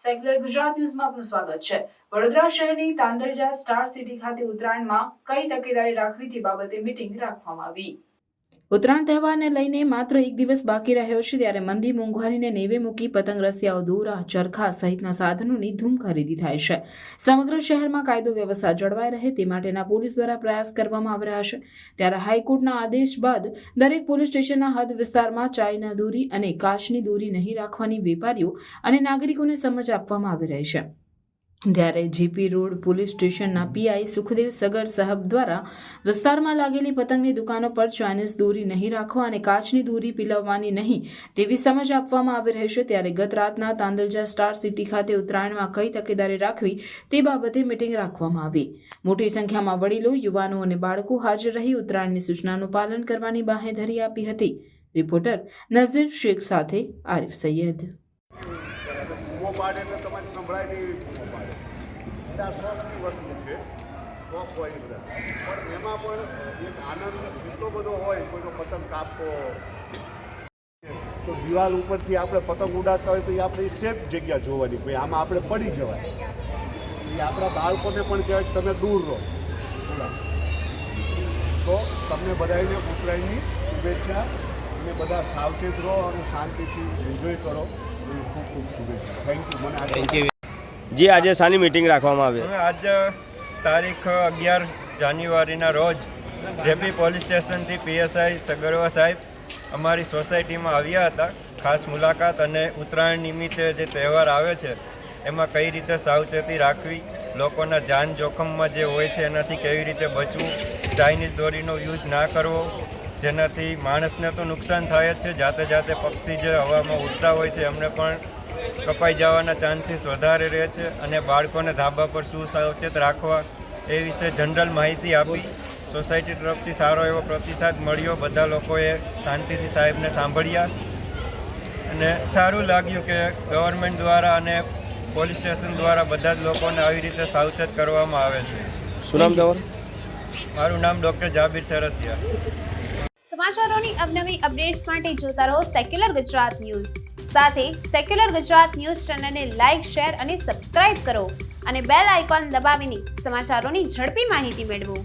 Secular Gujarat ન્યૂઝમાં આપનું સ્વાગત છે। વડોદરા શહેરની તાંદલજા સ્ટાર સિટી ખાતે ઉત્તરાયણમાં કઈ તકેદારી રાખવી તે બાબતે મીટિંગ રાખવામાં આવી। ઉત્તરાયણ તહેવારને લઈને માત્ર એક દિવસ બાકી રહ્યો છે ત્યારે મંદી મોંઘવારીને નેવે મૂકી પતંગ રસિયાઓ દોરા ચરખા સહિતના સાધનોની ધૂમ ખરીદી થાય છે। સમગ્ર શહેરમાં કાયદો વ્યવસ્થા જળવાઈ રહે તે માટેના પોલીસ દ્વારા પ્રયાસ કરવામાં આવી રહ્યા છે। ત્યારે હાઈકોર્ટના આદેશ બાદ દરેક પોલીસ સ્ટેશનના હદ વિસ્તારમાં ચાઇના દોરી અને કાચની દોરી નહીં રાખવાની વેપારીઓ અને નાગરિકોને સમજ આપવામાં આવી રહી છે। ત્યારે જીપી રોડ પોલીસ સ્ટેશનના પીઆઈ સુખદેવ સગર સાહેબ દ્વારા વિસ્તારમાં લાગેલી પતંગની દુકાનો પર ચાઇનીઝ દોરી નહીં રાખવા અને કાચની દોરી પીલવવાની નહીં તેવી સમજ આપવામાં આવી રહી છે। ત્યારે ગત રાતના તાંદલજા સ્ટાર સિટી ખાતે ઉત્તરાયણમાં કઈ તકેદારી રાખવી તે બાબતે મીટિંગ રાખવામાં આવી। મોટી સંખ્યામાં વડીલો યુવાનો અને બાળકો હાજર રહી ઉત્તરાયણની સૂચનાનું પાલન કરવાની બાંહેધરી આપી હતી। રિપોર્ટર નઝીર શેખ સાથે આરિફ સૈયદ। આ શોખની વસ્તુ છે, શોખ હોય બધા, પણ એમાં પણ એક આનંદ એટલો બધો હોય કોઈનો પતંગ કાપવો તો દિવાલ ઉપરથી આપણે પતંગ ઉડાડતા હોય તો એ આપણે સેફ જગ્યા જોવાની, ભાઈ આમાં આપણે પડી જવાય, એ આપણા બાળકોને પણ કહેવાય તમે દૂર રહો। તો તમને બધાને ઉત્તરાયણની શુભેચ્છા અને બધા સાવચેત રહો અને શાંતિથી એન્જોય કરો, ખૂબ ખૂબ શુભેચ્છા। Thank you. જી આજે શાની મીટિંગ રાખવામાં આવી? આજે તારીખ 11 જાન્યુઆરીના રોજ જેપી પોલીસ સ્ટેશનથી પીએસઆઈ સગરવા સાહેબ અમારી સોસાયટીમાં આવ્યા હતા ખાસ મુલાકાત, અને ઉત્તરાયણ નિમિત્તે જે તહેવાર આવે છે એમાં કઈ રીતે સાવચેતી રાખવી, લોકોના જાન જોખમમાં જે હોય છે એનાથી કેવી રીતે બચવું, ચાઇનીઝ દોરીનો યુઝ ના કરવો જેનાથી માણસને તો નુકસાન થાય જ છે, જાતે જાતે પક્ષી જે હવામાં ઉડતા હોય છે એમને પણ કપાઈ જવાના ચાન્સીસ વધારે રહે છે, અને બાળકોને ધાબા પર શું સાવચેત રાખવા એ વિશે જનરલ માહિતી આપી। સોસાયટી તરફથી સારો એવો પ્રતિસાદ મળ્યો, બધા લોકોએ શાંતિથી સાહેબને સાંભળ્યા અને સારું લાગ્યું કે ગવર્મેન્ટ દ્વારા અને પોલીસ સ્ટેશન દ્વારા બધા જ લોકોને આવી રીતે સાવચેત કરવામાં આવે છે। શું નામ તમારું? મારું નામ ડૉક્ટર જાબીર સરસિયા। સમાચારોની અવનવી અપડેટ્સ માટે જોતા રહો સેક્યુલર ગુજરાત ન્યૂઝ। સાથે સેક્યુલર ગુજરાત ન્યૂઝ ચેનલને લાઇક, શેર અને સબસ્ક્રાઇબ કરો અને બેલ આઇકોન દબાવીને સમાચારોની ઝડપી માહિતી મેળવો।